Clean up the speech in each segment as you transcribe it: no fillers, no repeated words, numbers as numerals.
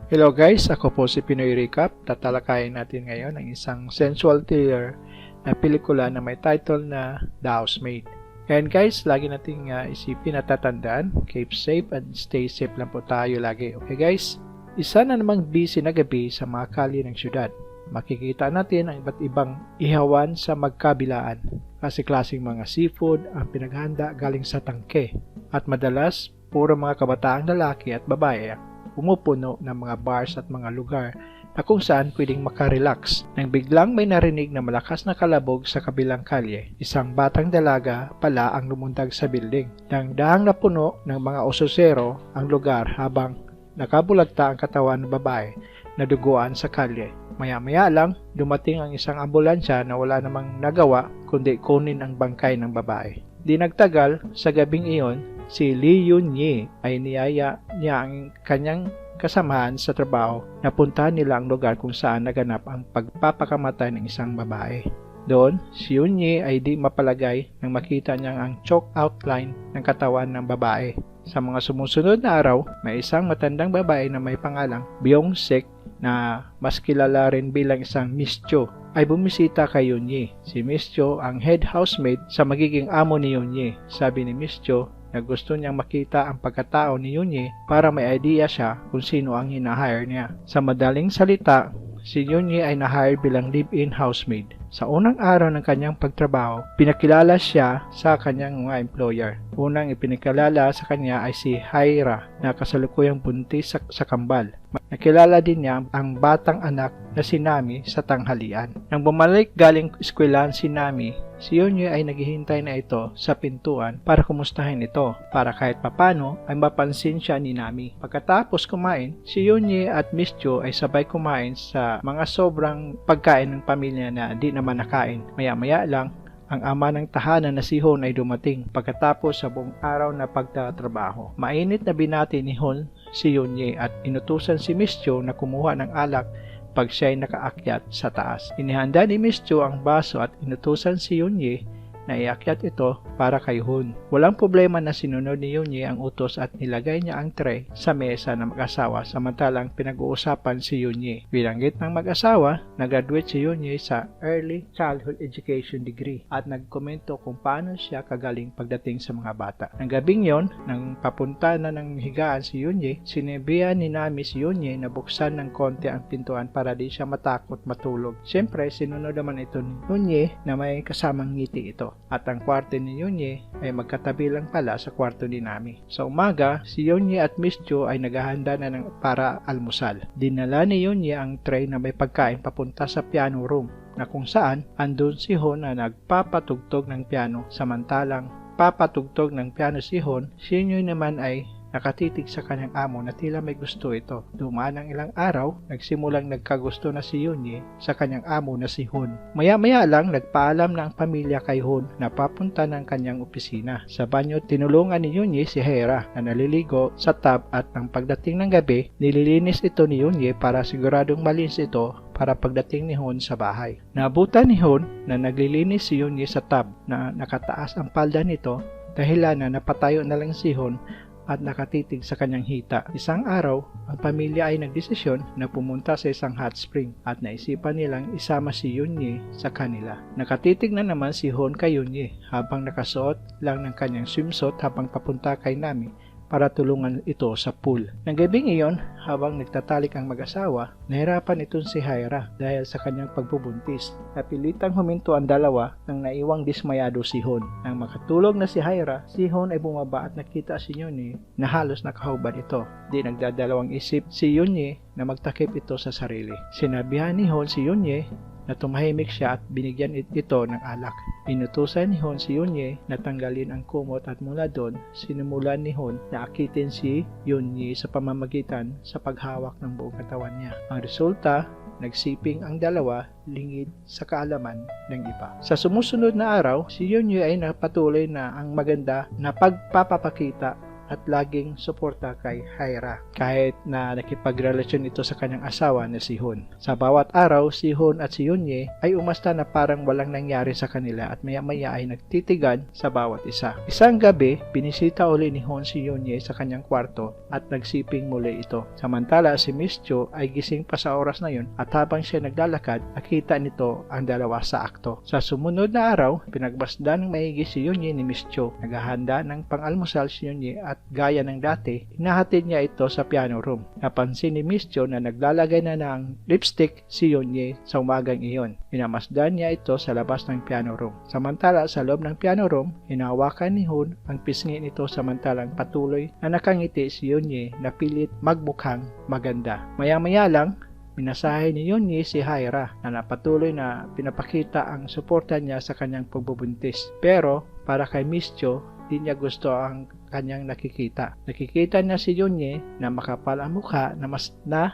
Hello guys, ako po si Pinoy Recap. Tatalakayin natin ngayon ang isang sensual thriller na pelikula na may title na The Housemaid. Ngayon guys, lagi nating isipin at tatandaan, keep safe and stay safe lang po tayo lagi. Okay guys? Isa na namang busy na gabi sa mga kalye ng syudad. Makikita natin ang iba't ibang ihawan sa magkabilaan. Klase-klaseng mga seafood ang pinaghanda galing sa tangke. At madalas, puro mga kabataang lalaki at babae pumupuno ng mga bars at mga lugar na kung saan pwedeng makarelax. Nang biglang may narinig na malakas na kalabog sa kabilang kalye, isang batang dalaga pala ang lumundag sa building. Nang dahang napuno ng mga ososero ang lugar habang nakabulagta ang katawan ng babae na duguan sa kalye. Maya-maya lang, dumating ang isang ambulansya na wala namang nagawa kundi kunin ang bangkay ng babae. Di nagtagal, sa gabing iyon, si Lee Yun-Yi ay niyaya niya ang kanyang kasamahan sa trabaho na puntahan nila ang lugar kung saan naganap ang pagpapakamatay ng isang babae. Doon, si Yun-Yi ay di mapalagay nang makita niya ang chalk outline ng katawan ng babae. Sa mga sumusunod na araw, may isang matandang babae na may pangalang Byung-sik na mas kilala rin bilang isang Miss Cho ay bumisita kay Yun-Yi. Si Miss Cho ang head housemaid sa magiging amo ni Yun-Yi. Sabi ni Miss Cho na gusto niyang makita ang pagkatao ni Yun-Yi para may idea siya kung sino ang hinahire niya. Sa madaling salita, si Yun-Yi ay na-hire bilang live-in housemaid. Sa unang araw ng kanyang pagtrabaho, pinakilala siya sa kanyang mga employer. Unang ipinakilala sa kanya ay si Haira na kasalukuyang buntis sa kambal. Nakilala din niya ang batang anak na si Nami sa tanghalian. Nang bumalik galing eskwelahan si Nami, si Yun-Yi ay naghihintay na ito sa pintuan para kumustahin ito para kahit papano ay mapansin siya ni Nami. Pagkatapos kumain, si Yun-Yi at Miss Jo ay sabay kumain sa mga sobrang pagkain ng pamilya na di naman nakain. Maya-maya lang, ang ama ng tahanan na si Hon ay dumating pagkatapos sa buong araw na pagtatrabaho. Mainit na binati ni Hon si Yun-Yi at inutusan si Miss Jo na kumuha ng alak pag siya ay nakaakyat sa taas. Inihanda ni Miss Jo ang baso at inutusan si Yun-Yi na iakyat ito para kay Hun. Walang problema na sinunod ni Yun-Yi ang utos at nilagay niya ang tray sa mesa ng mag-asawa samantalang pinag-uusapan si Yun-Yi. Bilanggit ng mag-asawa, nag-graduate si Yun-Yi sa Early Childhood Education degree at nagkomento kung paano siya kagaling pagdating sa mga bata. Ang gabing yon, nang papunta na ng higaan si Yun-Yi, sinabihan ni Nami si Yun-Yi na buksan ng konti ang pintuan para di siya matakot matulog. Siyempre, sinunod naman ito ni Yun-Yi na may kasamang ngiti ito. At ang kwarto ni Yun-Yi ay magkatabi lang pala sa kwarto ni Nami. Sa umaga, si Yun-Yi at Miss Jo ay naghahanda na para almusal. Dinala ni Yun-Yi ang tray na may pagkain papunta sa piano room na kung saan andun si Hon na nagpapatugtog ng piano samantalang papatugtog ng piano si Hon, si Yun-Yi naman ay nakatitig sa kanyang amo na tila may gusto ito. Dumaan ang ilang araw, nagsimulang nagkagusto na si Yun-Yi sa kanyang amo na si Hun. Maya-maya lang nagpaalam na ang pamilya kay Hun na papunta ng kanyang opisina. Sa banyo, tinulungan ni Yun-Yi si Hera na naliligo sa tub at ang pagdating ng gabi, nililinis ito ni Yun-Yi para siguradong malinis ito para pagdating ni Hun sa bahay. Naabutan ni Hun na naglilinis si Yun-Yi sa tub na nakataas ang palda nito dahilan na napatayo na lang si Hun at nakatitig sa kanyang hita. Isang araw, ang pamilya ay nagdesisyon na pumunta sa isang hot spring at naisipan nilang isama si Yun-Yi sa kanila. Nakatitig na naman si Hon kay Yun-Yi habang nakasuot lang ng kanyang swimsuit habang papunta kay Nami para tulungan ito sa pool. Nang gabing iyon, habang nagtatalik ang mag-asawa, nahirapan itong si Haira dahil sa kanyang pagbubuntis. Napilitang huminto ang dalawa nang naiwang dismayado si Hon. Nang makatulog na si Haira, si Hon ay bumaba at nakita si Yun-Yi na halos nakahubad ito. Di nagdadalawang isip si Yun-Yi na magtakip ito sa sarili. Sinabihan ni Hon si Yun-Yi na tumahimik siya at binigyan ito ng alak. Inutusan ni Hon si Yun-Yi na tanggalin ang kumot at mula doon, sinimulan ni Hon na akitin si Yun-Yi sa pamamagitan sa paghawak ng buong katawan niya. Ang resulta, nagsiping ang dalawa lingid sa kaalaman ng iba. Sa sumusunod na araw, si Yun-Yi ay napatuloy na ang maganda na pagpapakita at laging suporta kay Haira kahit na nakipagrelasyon ito sa kanyang asawa na si Hun. Sa bawat araw, si Hun at si Yunye ay umasta na parang walang nangyari sa kanila at maya-maya ay nagtitigan sa bawat isa. Isang gabi, binisita uli ni Hun si Yunye sa kanyang kwarto at nagsiping muli ito. Samantala si Miss Cho ay gising pa sa oras na yun at habang siya naglalakad, nakita nito ang dalawa sa akto. Sa sumunod na araw, pinagbasdan ng maigi si Yunye ni Miss Cho. Naghahanda ng pang-almusal si Yunye at gaya ng dati, hinahatid niya ito sa piano room. Napansin ni Miss Cho na naglalagay na ng lipstick si Yunye sa umagang iyon. Pinamasdan niya ito sa labas ng piano room. Samantala sa loob ng piano room, hinawakan ni Hun ang pisngi nito samantalang patuloy na nakangiti si Yunye na pilit magmukhang maganda. Maya-maya lang, minasahe ni Yunye si Haira na napatuloy na pinapakita ang suporta niya sa kanyang pagbubuntis. Pero para kay Miss Cho, di niya gusto ang kanyang nakikita. Nakikita niya si Yunye na makapal ang mukha na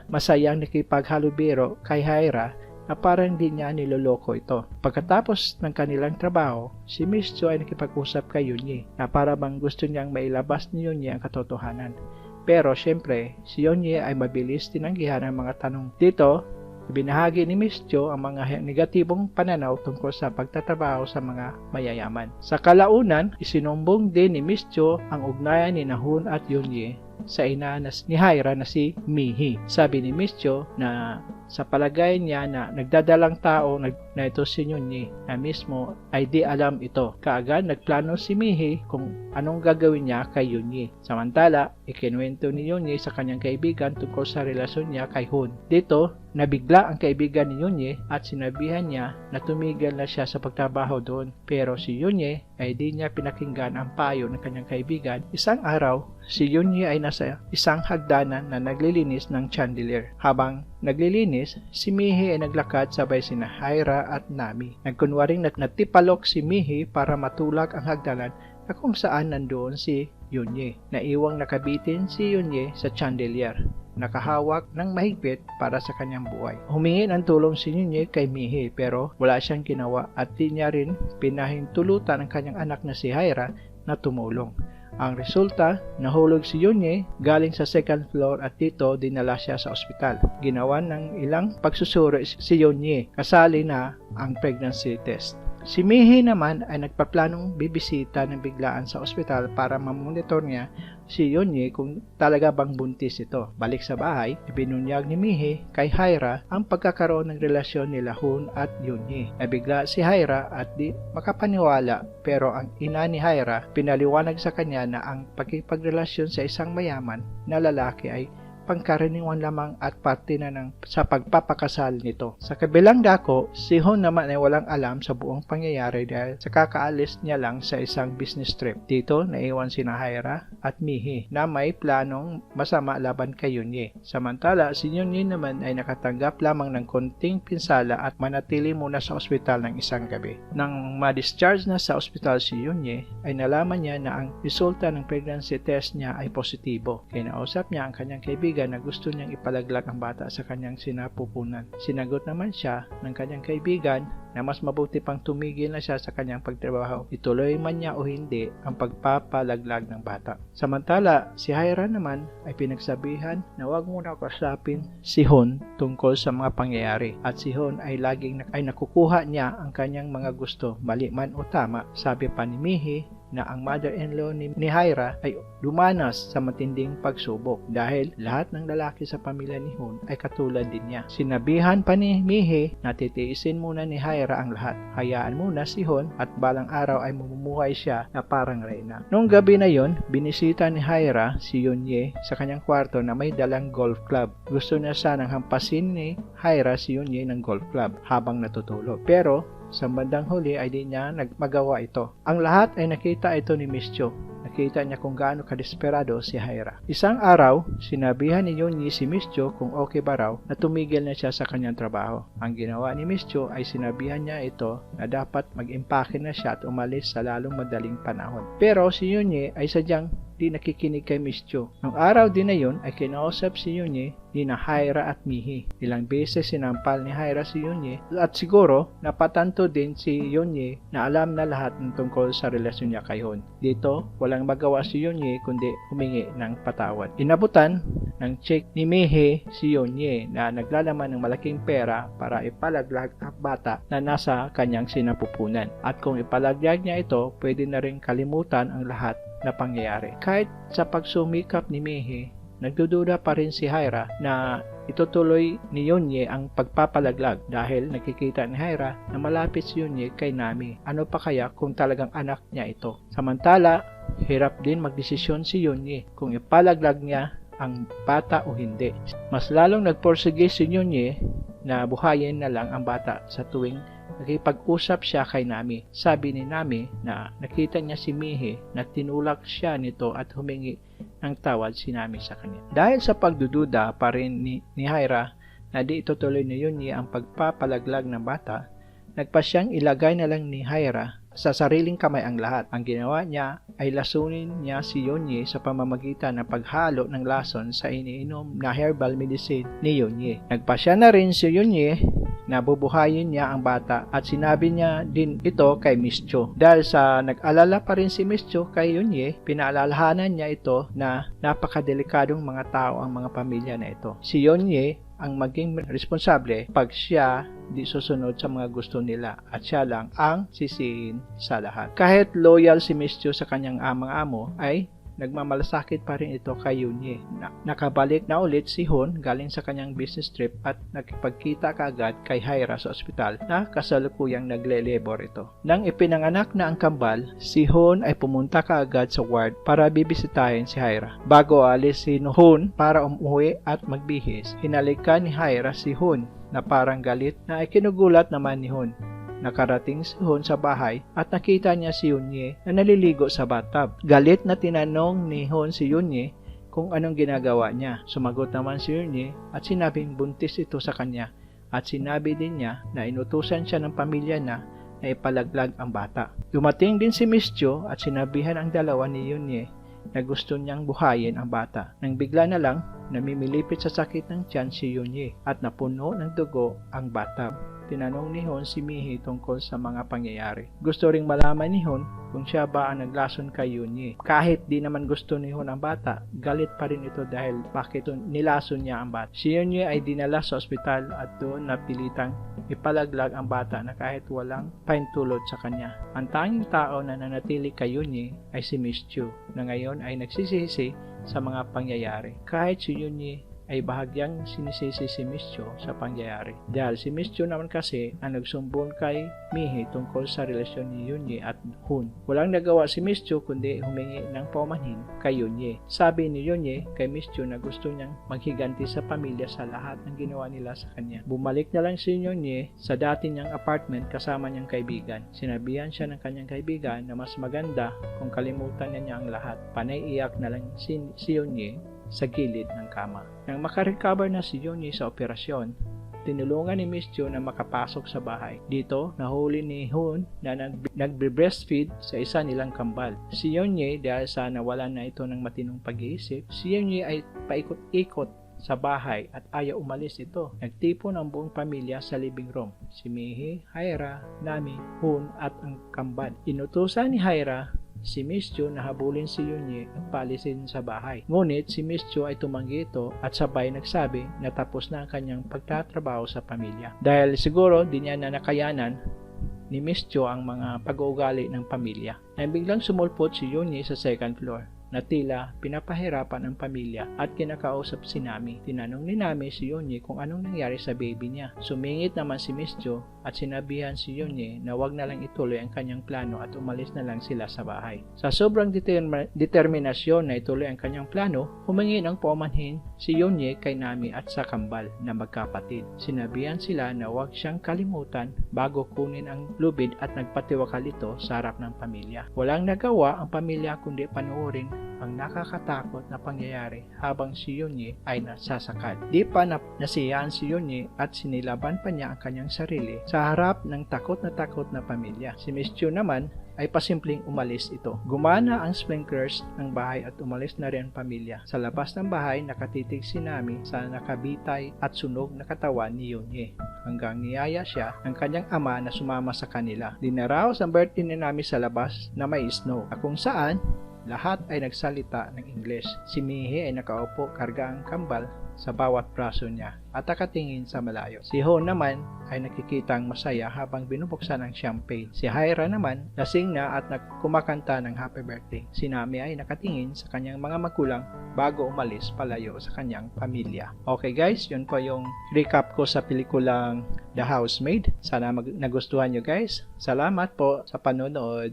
masayang nakipaghalubiro kay Haira na parang di niya niloloko ito. Pagkatapos ng kanilang trabaho, si Miss Cho ay nakipag-usap kay Yunye na para bang gusto niyang mailabas ni Yunye ang katotohanan. Pero syempre, si Yunye ay mabilis tinanggihan ang mga tanong. Dito, ibinahagi ni Miss Cho ang mga negatibong pananaw tungkol sa pagtatrabaho sa mga mayayaman. Sa kalaunan, isinumbong din ni Miss Cho ang ugnayan ni Hun at Yunye sa ina ni Haira na si Mihi. Sabi ni Miss Cho na sa palagay niya na nagdadalang tao na ito si Yunye na mismo ay di alam ito. Kaagad nagplano si Mihi kung anong gagawin niya kay Yunye. Samantala, ikinuwento ni Yunye sa kanyang kaibigan tungkol sa relasyon niya kay Hun. Dito, nabigla ang kaibigan ni Yunye at sinabihan niya na tumigil na siya sa pagtrabaho doon. Pero si Yunye ay di niya pinakinggan ang payo ng kanyang kaibigan. Isang araw, si Yunye ay nasa isang hagdanan na naglilinis ng chandelier. Habang naglilinis, si Mihi ay naglakad sabay sina Haira at Nami. Nagkunwaring natipalok si Mihi para matulak ang hagdanan na kung saan nandoon si Yunye. Naiwang nakabitin si Yunye sa chandelier, nakahawak ng mahigpit para sa kanyang buhay. Humingi ng tulong si Yunye kay Mihi pero wala siyang ginawa at di niya rin pinahintulutan ang kanyang anak na si Haira na tumulong. Ang resulta, nahulog si Yunye galing sa second floor at dito dinala siya sa ospital. Ginawan ng ilang pagsusuri si Yunye, kasali na ang pregnancy test. Si Mihi naman ay nagpaplanong bibisita ng biglaan sa ospital para mamonitor niya si Yunye kung talaga bang buntis ito. Balik sa bahay, ibinunyag ni Mihi kay Haira ang pagkakaroon ng relasyon nila Hun at Yunye. Nabigla si Haira at di makapaniwala pero ang ina ni Haira pinaliwanag sa kanya na ang pagkipagrelasyon sa isang mayaman na lalaki ay pangkaraniwan lamang at parte na sa pagpapakasal nito. Sa kabilang dako, si Hun naman ay walang alam sa buong pangyayari dahil sa kakaalis niya lang sa isang business trip. Dito, naiwan sina Haira at Mihi na may planong masama laban kay Yunye. Samantala, si Yunye naman ay nakatanggap lamang ng konting pinsala at manatili muna sa ospital ng isang gabi. Nang ma-discharge na sa ospital si Yunye, ay nalaman niya na ang resulta ng pregnancy test niya ay positibo. Kinausap niya ang kanyang kaibigan na gusto niyang ipalaglag ang bata sa kanyang sinapupunan. Sinagot naman siya ng kanyang kaibigan na mas mabuti pang tumigil na siya sa kanyang pagtrabaho. Ituloy man niya o hindi ang pagpapalaglag ng bata. Samantala, si Haira naman ay pinagsabihan na huwag muna kausapin si Hun tungkol sa mga pangyayari at si Hun ay laging nakukuha niya ang kanyang mga gusto, mali man o tama. Sabi pa ni Mihi na ang mother-in-law ni Haira ay dumanas sa matinding pagsubok dahil lahat ng lalaki sa pamilya ni Hun ay katulad din niya. Sinabihan pa ni Mihi na titiisin muna ni Haira ang lahat. Hayaan muna si Hun at balang araw ay mamumuhay siya na parang reyna. Noong gabi na yon, binisita ni Haira si Yunye sa kanyang kwarto na may dalang golf club. Gusto niya sanang hampasin ni Haira si Yunye ng golf club habang natutulog. Pero sa bandang huli ay di niya nagmagawa ito. Ang lahat ay nakita ito ni Miss Cho. Nakita niya kung gaano kadesperado si Haira. Isang araw, sinabihan ni Yunye si Miss Cho kung okay ba raw na tumigil na siya sa kanyang trabaho. Ang ginawa ni Miss Cho ay sinabihan niya ito na dapat mag-impake na siya at umalis sa lalong madaling panahon. Pero si Yunye ay sadyang di nakikinig kay Miss Cho. Nung araw din na yun ay kinausap si Yunye ni na Hyra at Mihi. Ilang beses sinampal ni Hyra si Yunye at siguro napatanto din si Yunye na alam na lahat ng tungkol sa relasyon niya kay Hun. Dito, walang magawa si Yunye kundi humingi ng patawad. Inabutan ng check ni Mihi si Yunye na naglalaman ng malaking pera para ipalaglag ang bata na nasa kanyang sinapupunan. At kung ipalaglag niya ito, pwede na rin kalimutan ang lahat na pangyayari. Kahit sa pagsumikap ni Mihi, nagdududa pa rin si Hyra na itutuloy ni Yunye ang pagpapalaglag dahil nakikita ni Hyra na malapit si Yunye kay Nami. Ano pa kaya kung talagang anak niya ito? Samantala, hirap din magdesisyon si Yunye kung ipalaglag niya ang bata o hindi. Mas lalong nagporsige si Yunye na buhayin na lang ang bata sa tuwing nakipag-usap siya kay Nami. Sabi ni Nami na nakita niya si Mihi na tinulak siya nito at humingi ng tawad si Nami sa kanya. Dahil sa pagdududa pa rin ni Hyra na di itutuloy ni Yunye ang pagpapalaglag ng bata, nagpasyang ilagay na lang ni Hyra sa sariling kamay ang lahat. Ang ginawa niya ay lasunin niya si Yunye sa pamamagitan ng paghalo ng lason sa iniinom na herbal medicine ni Yunye. Nagpasya na rin si Yunye na bubuhayin niya ang bata at sinabi niya din ito kay Miss Cho. Dahil sa nag-alala pa rin si Miss Cho kay Yunye, pinaalalahanan niya ito na napakadelikadong mga tao ang mga pamilya na ito. Si Yunye ang maging responsable pag siya di susunod sa mga gusto nila at siya lang ang sisihin sa lahat. Kahit loyal si Miss Cho sa kanyang amang-amo ay nagmamalasakit pa rin ito kay Yunye. Nakabalik na ulit si Hun galing sa kanyang business trip at nakipagkita kaagad kay Hyra sa ospital na kasalukuyang nagle-labor ito. Nang ipinanganak na ang kambal, si Hun ay pumunta kaagad sa ward para bibisitahin si Hyra. Bago alis si Hun para umuwi at magbihis, hinalikan ni Hyra si Hun na parang galit na ay kinugulat naman ni Hun. Nakarating si Hun sa bahay at nakita niya si Yunye na naliligo sa bathtub. Galit na tinanong ni Hun si Yunye kung anong ginagawa niya. Sumagot naman si Yunye at sinabing buntis ito sa kanya at sinabi din niya na inutusan siya ng pamilya na ipalaglag ang bata. Dumating din si Miss Cho at sinabihan ang dalawa ni Yunye na gusto niyang buhayin ang bata. Nang bigla na lang, namimilipit sa sakit ng tiyan si Yunye at napuno ng dugo ang bata. Tinanong ni Hun si Mihi tungkol sa mga pangyayari. Gusto ring malaman ni Hun kung siya ba ang naglason kay Yunye. Kahit di naman gusto ni Hun ang bata, galit pa rin ito dahil bakit nilason niya ang bata. Si Yunye ay dinala sa ospital at doon napilitang ipalaglag ang bata na kahit walang paintulot sa kanya. Ang tanging tao na nanatili kay Yunye ay si Miss Chu na ngayon ay nagsisisi sa mga pangyayari. Kahit si Yunye ay bahagyang sinisisi si Miss Cho sa pangyayari. Dahil si Miss Cho naman kasi ang nagsumbong kay Mihi tungkol sa relasyon ni Yunye at Hun. Walang nagawa si Miss Cho kundi humingi ng paumanhin kay Yunye. Sabi ni Yunye kay Miss Cho na gusto niyang maghiganti sa pamilya sa lahat ng ginawa nila sa kanya. Bumalik na lang si Yunye sa dati niyang apartment kasama niyang kaibigan. Sinabihan siya ng kanyang kaibigan na mas maganda kung kalimutan niya ang lahat. Panay iyak na lang si Yunye sa gilid ng kama. Nang makarecover na si Yunye sa operasyon, tinulungan ni Miss Cho na makapasok sa bahay. Dito, nahuli ni Hun na nagbe-breastfeed sa isa nilang kambal. Si Yunye, dahil sa nawalan na ito ng matinong pag-iisip, si Yunye ay paikot-ikot sa bahay at ayaw umalis ito. Nagtipon ang buong pamilya sa living room. Si Mihi, Hyra, Nami, Hun at ang kambal. Inutusan ni Hyra si Miss Cho na habulin si Yunye at paalisin sa bahay. Ngunit si Miss Cho ay tumanggi ito at sabay nagsabi na tapos na ang kanyang pagtatrabaho sa pamilya. Dahil siguro di niya na nakayanan ni Miss Cho ang mga pag-uugali ng pamilya. Nang biglang sumulpot si Yunye sa second floor na tila pinapahirapan ang pamilya at kinakausap si Nami. Tinanong ni Nami si Yunye kung anong nangyari sa baby niya. Sumingit naman si Miss Jo at sinabihan si Yunye na wag na lang ituloy ang kanyang plano at umalis na lang sila sa bahay. Sa sobrang determinasyon na ituloy ang kanyang plano, humingi ng paumanhin si Yunye kay Nami at sa kambal na magkapatid. Sinabihan sila na wag siyang kalimutan bago kunin ang lubid at nagpatiwakal ito sa harap ng pamilya. Walang nagawa ang pamilya kundi panoorin ang nakakatakot na pangyayari habang si Yunye ay nasasakal. Di pa nasiyaan si Yunye at sinilaban pa niya ang kanyang sarili sa harap ng takot na pamilya. Si Miss Chu naman ay pasimpleng umalis ito. Gumana ang sprinklers ng bahay at umalis na rin ang pamilya. Sa labas ng bahay, nakatitig si Nami sa nakabitay at sunog na katawan ni Yunhye hanggang niyaya siya ng kanyang ama na sumama sa kanila. Dinaraos ang birthday ni Nami sa labas na may snow, kung saan lahat ay nagsalita ng English. Si Mihe ay nakaupo karga ang kambal sa bawat braso niya at nakatingin sa malayo. Si Ho naman ay nakikitang masaya habang binubuksan ang champagne. Si Haira naman lasing na at kumakanta ng happy birthday. Si Nami ay nakatingin sa kanyang mga magulang bago umalis palayo sa kanyang pamilya. Okay guys, yun po yung recap ko sa pelikulang The Housemaid. Sana nagustuhan nyo guys. Salamat po sa panonood.